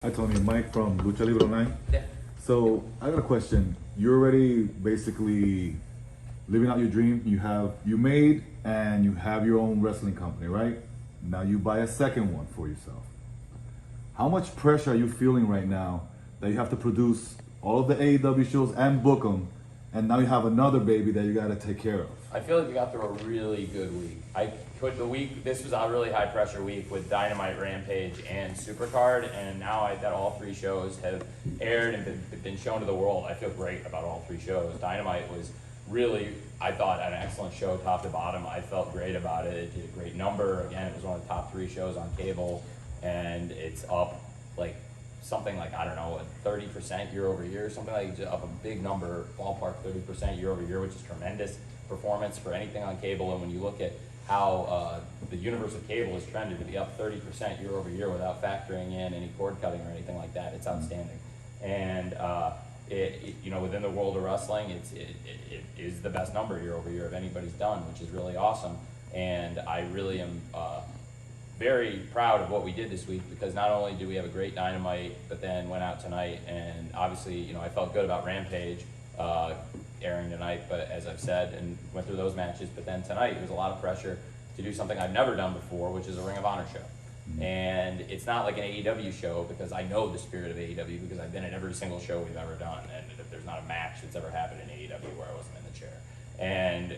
Hi Tony, Mike from Lucha Libre online. Yeah. So I got a question. You're already basically living out your dream. You made and you have your own wrestling company, right? Now you buy a second one for yourself. How much pressure are you feeling right now that you have to produce all of the AEW shows and book them, and now you have another baby that you got to take care of? I feel like we got through a really good week. This was a really high pressure week with Dynamite, Rampage, and Supercard, and now that all three shows have aired and been shown to the world, I feel great about all three shows. Dynamite was really, I thought, an excellent show top to bottom. I felt great about it. It did a great number. Again, it was one of the top three shows on cable, and it's up something like, I don't know, 30% year over year, something like up a big number, ballpark 30% year over year, which is tremendous performance for anything on cable. And when you look at how the universe of cable has trended to be up 30% year over year without factoring in any cord cutting or anything like that, it's outstanding. And within the world of wrestling, it is the best number year over year of anybody's done, which is really awesome. And I really am very proud of what we did this week, because not only do we have a great Dynamite, but then went out tonight, and obviously, I felt good about Rampage airing tonight, but as I've said, and went through those matches, but then tonight there was a lot of pressure to do something I've never done before, which is a Ring of Honor show. Mm-hmm. And it's not like an AEW show, because I know the spirit of AEW, because I've been at every single show we've ever done, and there's not a match that's ever happened in AEW where I wasn't in the chair. And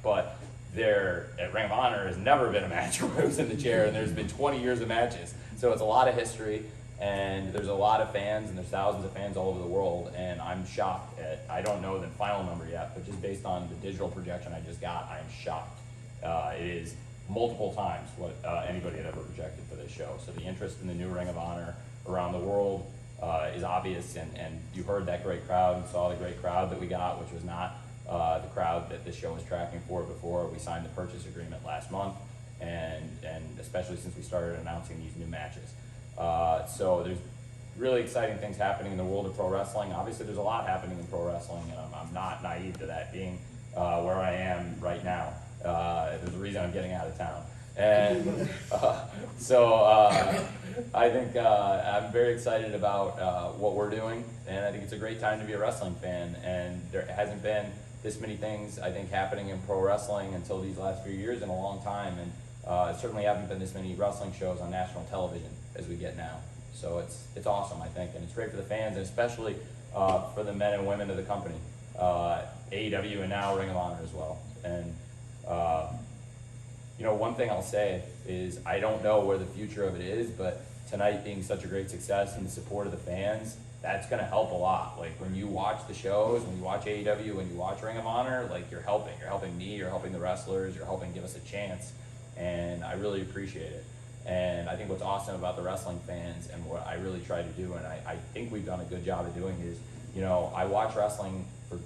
but there at Ring of Honor has never been a match where I was in the chair, and there's been 20 years of matches, so it's a lot of history. And there's a lot of fans, and there's thousands of fans all over the world, and I'm shocked at, I don't know the final number yet, but just based on the digital projection I just got, I'm shocked. It is multiple times what anybody had ever projected for this show. So the interest in the new Ring of Honor around the world is obvious, and you heard that great crowd and saw the great crowd that we got, which was not the crowd that this show was tracking for before we signed the purchase agreement last month, and especially since we started announcing these new matches. So there's really exciting things happening in the world of pro wrestling. Obviously, there's a lot happening in pro wrestling, and I'm not naive to that being where I am right now. There's a reason I'm getting out of town. And I think I'm very excited about what we're doing, and I think it's a great time to be a wrestling fan. And there hasn't been this many things, I think, happening in pro wrestling until these last few years in a long time. And certainly haven't been this many wrestling shows on national television as we get now. So it's awesome, I think, and it's great for the fans, and especially for the men and women of the company, AEW and now Ring of Honor as well. And one thing I'll say is I don't know where the future of it is, but tonight being such a great success and the support of the fans, that's going to help a lot. Like when you watch the shows, when you watch AEW, when you watch Ring of Honor, like you're helping me, you're helping the wrestlers, you're helping give us a chance. And I really appreciate it. And I think what's awesome about the wrestling fans, and what I really try to do, and I think we've done a good job of doing, is, I watch wrestling for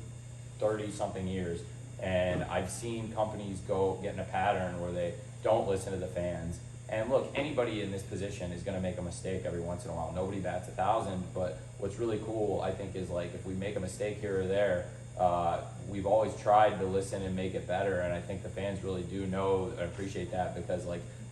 30-something years, and I've seen companies get in a pattern where they don't listen to the fans. And look, anybody in this position is going to make a mistake every once in a while. Nobody bats 1,000, but what's really cool, I think, is like if we make a mistake here or there, we've always tried to listen and make it better, and I think the fans really do know and appreciate that, because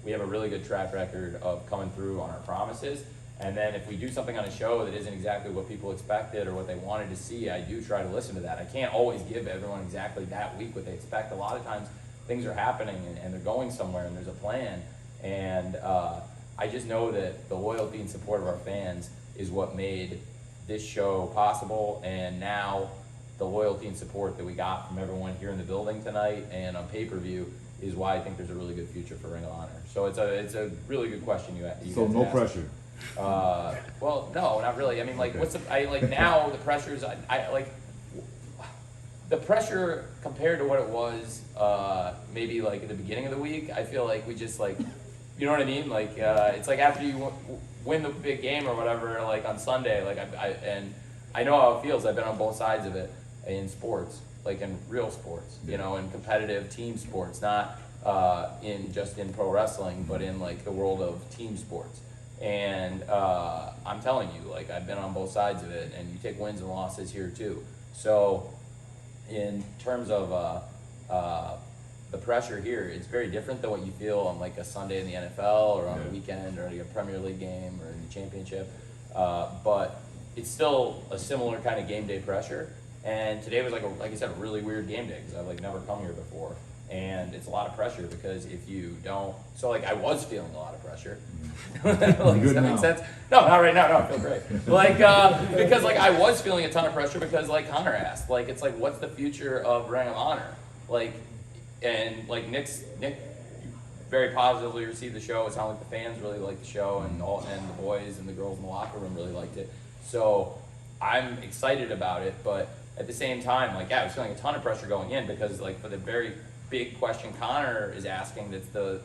we have a really good track record of coming through on our promises. And then if we do something on a show that isn't exactly what people expected or what they wanted to see, I do try to listen to that. I can't always give everyone exactly that week what they expect. A lot of times things are happening and they're going somewhere and there's a plan. And I just know that the loyalty and support of our fans is what made this show possible, and now the loyalty and support that we got from everyone here in the building tonight and on pay-per-view is why I think there's a really good future for Ring of Honor. So it's a really good question you So no pressure. Well, no, not really. I mean, now the pressures, the pressure compared to what it was maybe at the beginning of the week, I feel like we just you know what I mean? It's like after you win the big game or whatever, on Sunday, and I know how it feels. I've been on both sides of it in sports, in real sports, in competitive team sports, not in pro wrestling, but in the world of team sports. And I'm telling you, I've been on both sides of it, and you take wins and losses here too. So in terms of the pressure here, it's very different than what you feel on a Sunday in the NFL or on a weekend or a Premier League game or in the championship. but it's still a similar kind of game day pressure. And today was like I said, a really weird game day because I've like never come here before. And it's a lot of pressure because if you don't, so like I was feeling a lot of pressure. Like, does that make sense? No, not right now. No, I feel great. Like because like I was feeling a ton of pressure because like Connor asked, like it's like what's the future of Ring of Honor? Like, and like Nick very positively received the show. It sounded like the fans really liked the show, and the boys and the girls in the locker room really liked it. So I'm excited about it, but at the same time, like yeah, I was feeling a ton of pressure going in because like for the very big question Connor is asking, that's the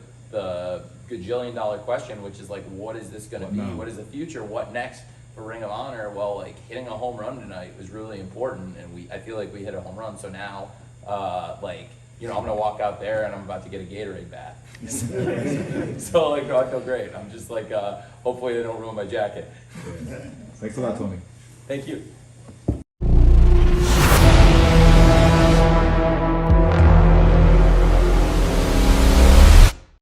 gajillion-dollar question, which is like, what is this going to be? Now? What is the future? What next for Ring of Honor? Well, like hitting a home run tonight was really important, and I feel like we hit a home run. So now, like you know, I'm gonna walk out there and I'm about to get a Gatorade bat. So like, I feel great. I'm just like, hopefully they don't ruin my jacket. Thanks a lot, Tony. Thank you.